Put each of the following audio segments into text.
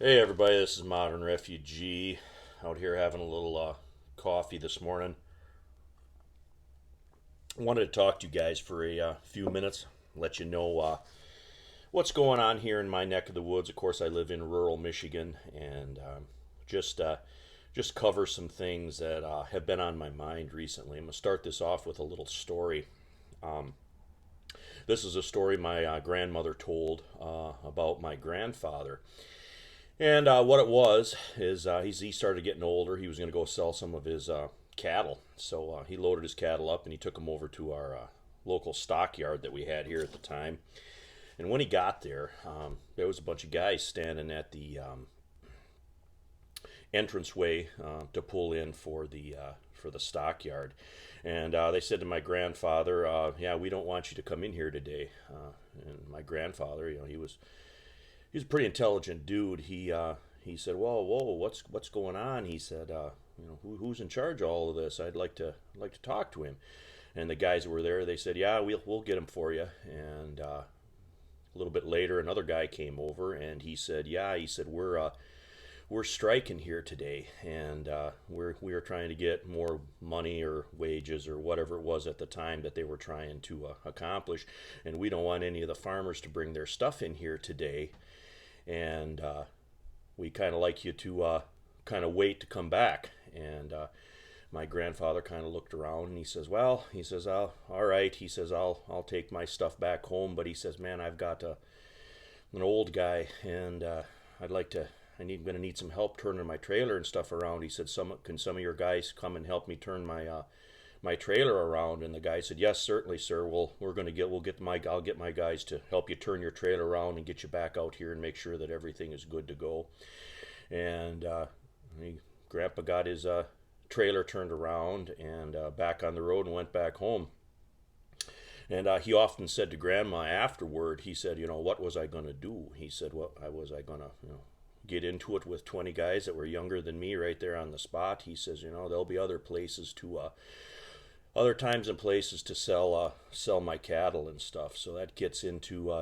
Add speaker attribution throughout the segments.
Speaker 1: Hey everybody, this is Modern Refugee out here having a little coffee this morning. I wanted to talk to you guys for a few minutes, let you know what's going on here in my neck of the woods. Of course, I live in rural Michigan, and just uh, just cover some things that have been on my mind recently. I'm gonna start this off with a little story. This is a story my grandmother told about my grandfather. And what it was is he started getting older. He was going to go sell some of his cattle. So he loaded his cattle up and he took them over to our local stockyard that we had here at the time. And when he got there, there was a bunch of guys standing at the entranceway to pull in for the stockyard. And they said to my grandfather, "Yeah, we don't want you to come in here today." And my grandfather, he was a pretty intelligent dude. He said, "Whoa, whoa, what's going on?" He said, "Who's in charge of all of this? I'd like to talk to him." And the guys that were there, they said, "Yeah, we'll get him for you." And a little bit later, another guy came over and he said, "Yeah," he said, we're striking here today, and we are trying to get more money or wages or whatever it was at the time that they were trying to accomplish, and we don't want any of the farmers to bring their stuff in here today, and we kind of like you to kind of wait to come back." And my grandfather kind of looked around and he says, "Well," he says, "all right," he says, I'll take my stuff back home, but he says, "Man, I've got an old guy, and I'd like to. Gonna need some help turning my trailer and stuff around." He said, Can some of your guys come and help me turn my trailer around?" And the guy said, "Yes, certainly, sir. I'll get my guys to help you turn your trailer around and get you back out here and make sure that everything is good to go." And Grandpa got his trailer turned around and back on the road and went back home. And he often said to Grandma afterward, he said, "What was I going to do?" He said, was I going to, get into it with 20 guys that were younger than me right there on the spot?" He says, "There'll be other times and places to sell my cattle and stuff." So that gets into,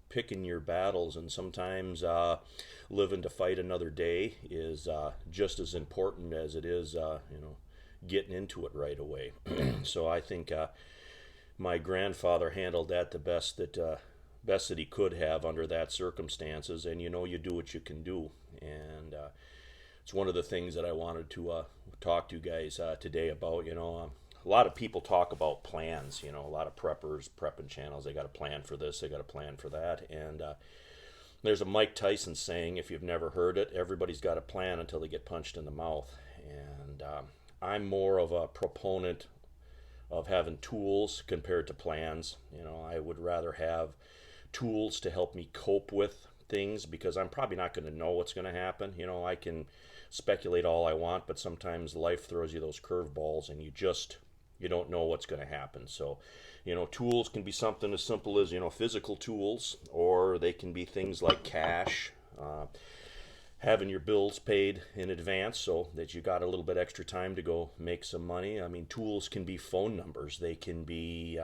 Speaker 1: picking your battles, and sometimes living to fight another day is just as important as it is, getting into it right away. So I think my grandfather handled that the best that he could have under that circumstances, and you do what you can do. And it's one of the things that I wanted to talk to you guys today about. A lot of people talk about plans. A lot of prepping channels, they got a plan for this, they got a plan for that. And there's a Mike Tyson saying, if you've never heard it, everybody's got a plan until they get punched in the mouth. And I'm more of a proponent of having tools compared to plans. I would rather have tools to help me cope with things, because I'm probably not going to know what's going to happen. I can speculate all I want, but sometimes life throws you those curveballs and you don't know what's going to happen. So, tools can be something as simple as, physical tools, or they can be things like cash, having your bills paid in advance so that you got a little bit extra time to go make some money. I mean, tools can be phone numbers, they can be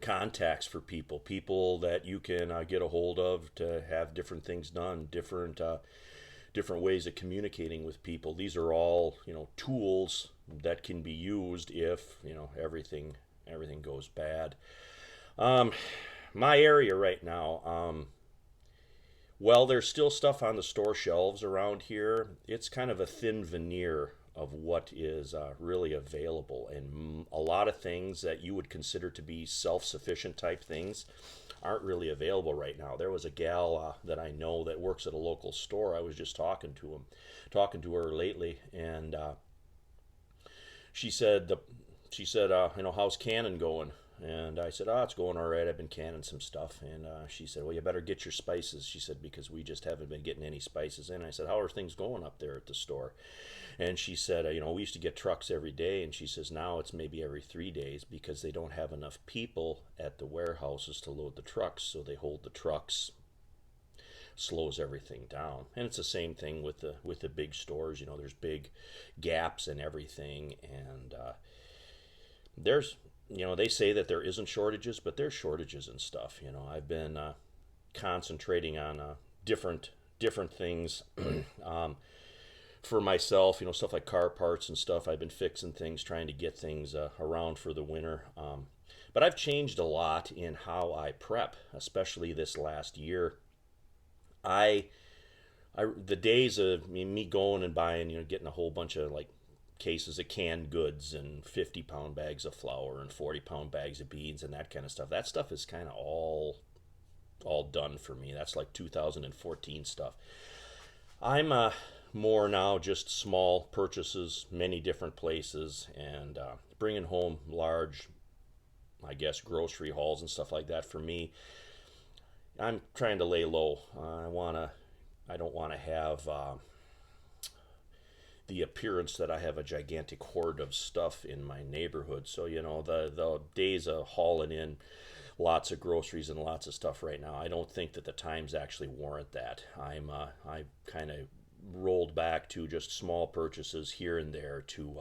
Speaker 1: contacts for people that you can get a hold of to have different things done, different ways of communicating with people. These are all tools that can be used if everything goes bad. My area right now, well, there's still stuff on the store shelves around here. It's kind of a thin veneer of what is really available, and a lot of things that you would consider to be self-sufficient type things aren't really available right now. There was a gal that I know that works at a local store. I was just talking to her lately, and she said "How's canning going?" And I said, "Oh, it's going all right. I've been canning some stuff." And she said, "Well, you better get your spices." She said, "Because we just haven't been getting any spices in." I said, "How are things going up there at the store?" And she said, "We used to get trucks every day." And she says, "Now it's maybe every 3 days, because they don't have enough people at the warehouses to load the trucks. So they hold the trucks, slows everything down." And it's the same thing with the big stores. There's big gaps in everything, and there's they say that there isn't shortages, but there's shortages and stuff. I've been concentrating on different different things. um, for myself, stuff like car parts and stuff. I've been fixing things, trying to get things around for the winter. But I've changed a lot in how I prep, especially this last year. I, the days of me going and buying, getting a whole bunch of like cases of canned goods and 50-pound bags of flour and 40-pound bags of beans and that kind of stuff. That stuff is kind of all done for me. That's like 2014 stuff. I'm more now just small purchases, many different places, and bringing home large, I guess, grocery hauls and stuff like that. For me, I'm trying to lay low. I don't want to have the appearance that I have a gigantic hoard of stuff in my neighborhood. So the days of hauling in lots of groceries and lots of stuff right now, I don't think that the times actually warrant that. I kind of rolled back to just small purchases here and there to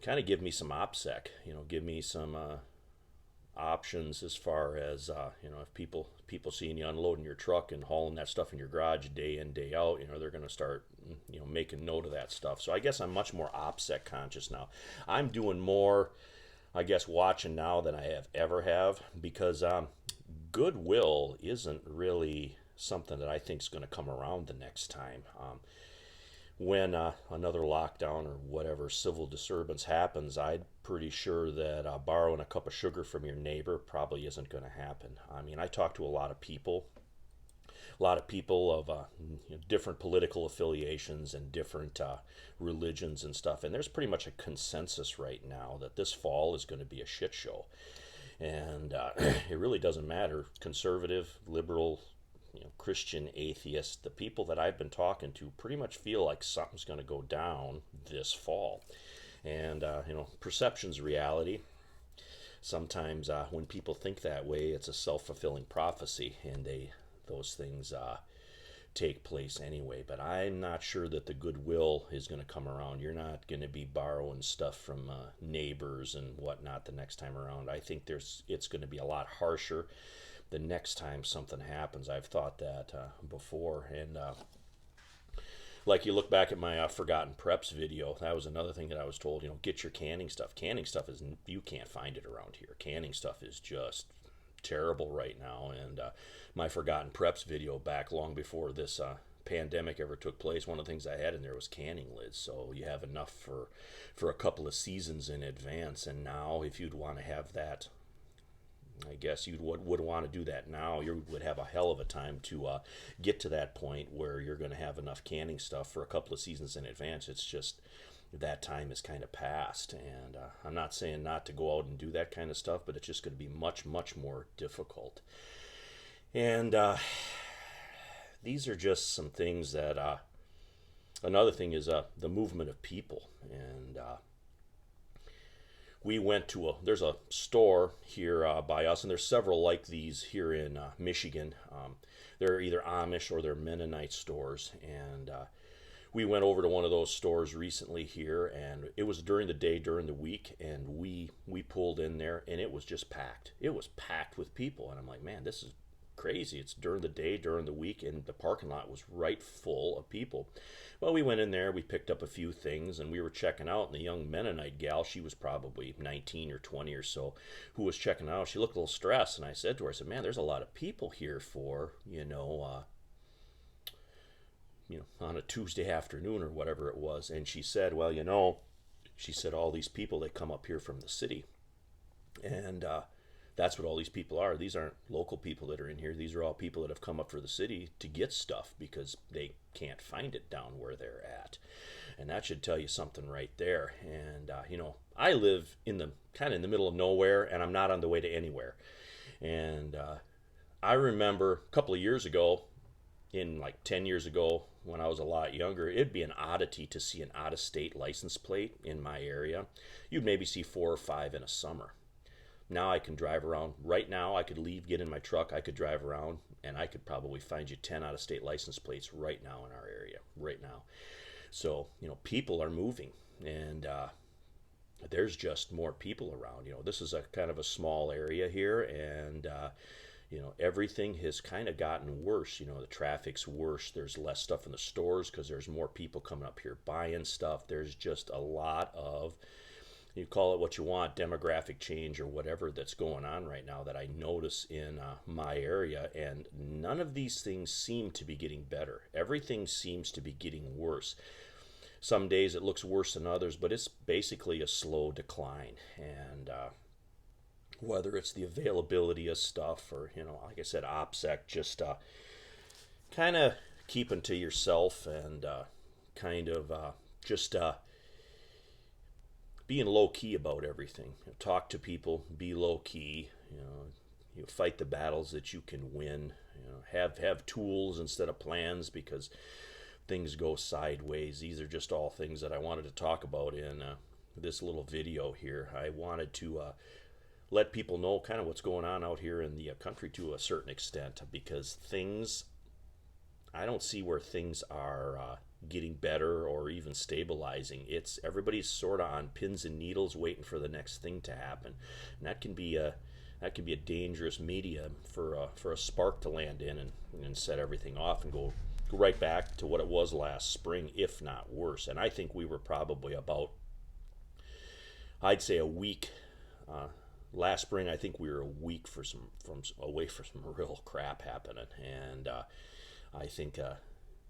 Speaker 1: kind of give me some Opsec, give me some options as far as if people seeing you unloading your truck and hauling that stuff in your garage day in day out, they're going to start making note of that stuff. So I guess I'm much more Opsec conscious now. I'm doing more, I guess, watching now than I ever have, because Goodwill isn't really something that I think is going to come around the next time. When another lockdown or whatever civil disturbance happens, I'm pretty sure that borrowing a cup of sugar from your neighbor probably isn't going to happen. I mean, I talk to a lot of people of different political affiliations and different religions and stuff, and there's pretty much a consensus right now that this fall is going to be a shit show. And it really doesn't matter, conservative, liberal, Christian, atheist, the people that I've been talking to pretty much feel like something's going to go down this fall. And, perception's reality. Sometimes when people think that way, it's a self-fulfilling prophecy, and those things take place anyway. But I'm not sure that the Goodwill is going to come around. You're not going to be borrowing stuff from neighbors and whatnot the next time around. I think it's going to be a lot harsher the next time something happens. I've thought that before. And like, you look back at my Forgotten Preps video, that was another thing that I was told, get your canning stuff. Canning stuff you can't find it around here. Canning stuff is just terrible right now. And my Forgotten Preps video back long before this pandemic ever took place, one of the things I had in there was canning lids. So you have enough for a couple of seasons in advance. And now if you'd want to have that, I guess you would want to do that now. You would have a hell of a time to get to that point where you're going to have enough canning stuff for a couple of seasons in advance. It's just that time is kind of past. And I'm not saying not to go out and do that kind of stuff, but it's just going to be much, much more difficult. And these are just some things that, another thing is the movement of people. And we went to there's a store here by us, and there's several like these here in Michigan. They're either Amish or they're Mennonite stores, and we went over to one of those stores recently here, and it was during the day, during the week, and we pulled in there, and it was just packed. It was packed with people, and I'm like, man, this is crazy. It's during the day, during the week, and the parking lot was right full of people. Well, we went in there, we picked up a few things, and we were checking out, and the young Mennonite gal, she was probably 19 or 20 or so, who was checking out, she looked a little stressed, and I said to her, I said, man, there's a lot of people here for, on a Tuesday afternoon or whatever it was. And she said, well, she said, all these people, they come up here from the city, and that's what all these people are. These aren't local people that are in here. These are all people that have come up for the city to get stuff because they can't find it down where they're at. And that should tell you something right there. And, I live in the middle of nowhere, and I'm not on the way to anywhere. And I remember a couple of years ago, like 10 years ago, when I was a lot younger, it'd be an oddity to see an out-of-state license plate in my area. You'd maybe see 4 or 5 in a summer. Now I can drive around. Right now I could leave, get in my truck, I could drive around, and I could probably find you 10 out-of-state license plates right now in our area, right now. So, people are moving, and there's just more people around. This is a kind of a small area here, and Everything has kind of gotten worse. The traffic's worse. There's less stuff in the stores because there's more people coming up here buying stuff. There's just a lot of, you call it what you want, demographic change or whatever that's going on right now that I notice in my area. And none of these things seem to be getting better. Everything seems to be getting worse. Some days it looks worse than others, but it's basically a slow decline. And whether it's the availability of stuff or, like I said, Opsec, just kind of keeping to yourself and kind of just being low key about everything. Talk to people, be low key. You fight the battles that you can win. Have tools instead of plans because things go sideways. These are just all things that I wanted to talk about in this little video here. I wanted to let people know kind of what's going on out here in the country to a certain extent, because I don't see where things are getting better or even stabilizing. It's everybody's sort of on pins and needles waiting for the next thing to happen, and that can be a dangerous medium for a spark to land in and set everything off and go right back to what it was last spring, if not worse. And I think we were probably about, I'd say, a week. Last spring, I think we were a week away from some real crap happening, and I think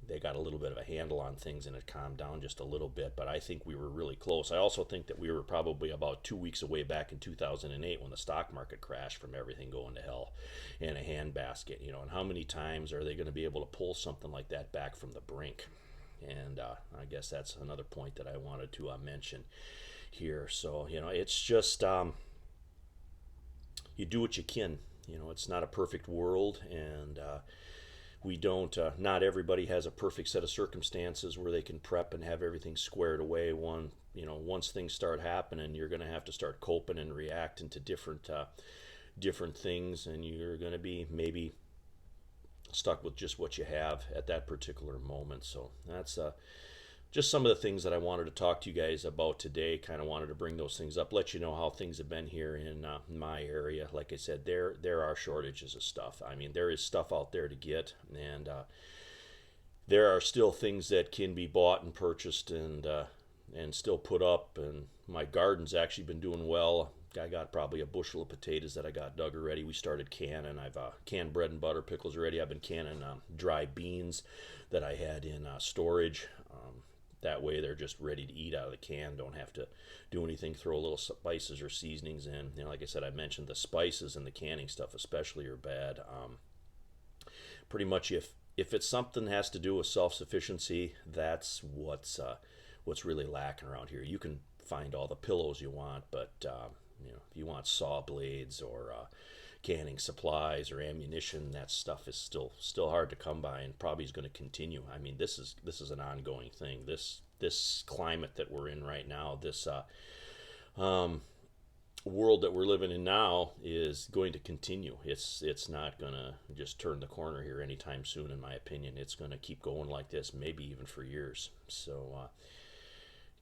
Speaker 1: they got a little bit of a handle on things and it calmed down just a little bit, but I think we were really close. I also think that we were probably about 2 weeks away back in 2008 when the stock market crashed from everything going to hell in a handbasket, and how many times are they going to be able to pull something like that back from the brink? And I guess that's another point that I wanted to mention here. So, it's just, you do what you can. It's not a perfect world, and we don't, not everybody has a perfect set of circumstances where they can prep and have everything squared away. Once things start happening, you're going to have to start coping and reacting to different things, and you're going to be maybe stuck with just what you have at that particular moment. So that's just some of the things that I wanted to talk to you guys about today. Kind of wanted to bring those things up, let you know how things have been here in my area. Like I said, there are shortages of stuff. I mean, there is stuff out there to get, and there are still things that can be bought and purchased and still put up. And my garden's actually been doing well. I got probably a bushel of potatoes that I got dug already. We started canning. I've canned bread and butter pickles already. I've been canning dry beans that I had in storage. That way they're just ready to eat out of the can. Don't have to do anything, throw a little spices or seasonings in. Like I said, I mentioned the spices and the canning stuff especially are bad. Pretty much if it's something has to do with self-sufficiency, that's what's really lacking around here. You can find all the pillows you want, but if you want saw blades or canning supplies or ammunition, that stuff is still hard to come by, and probably is going to continue. I mean, this is an ongoing thing. This climate that we're in right now, this world that we're living in now, is going to continue. It's not going to just turn the corner here anytime soon, in my opinion. It's going to keep going like this, maybe even for years. So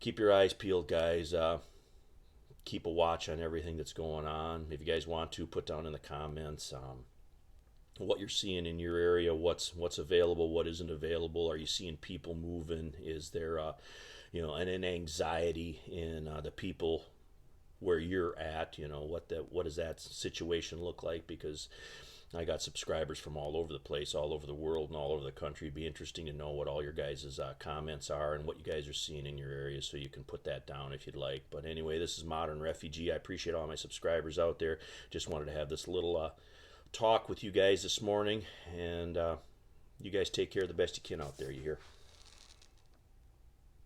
Speaker 1: keep your eyes peeled, guys. Keep a watch on everything that's going on. If you guys want to, put down in the comments what you're seeing in your area, what's available, what isn't available. Are you seeing people moving? Is there an anxiety in the people where you're at? What does that situation look like? Because I got subscribers from all over the place, all over the world, and all over the country. It'd be interesting to know what all your guys' comments are and what you guys are seeing in your area, so you can put that down if you'd like. But anyway, this is Modern Refugee. I appreciate all my subscribers out there. Just wanted to have this little talk with you guys this morning, and you guys take care the best you can out there, you hear?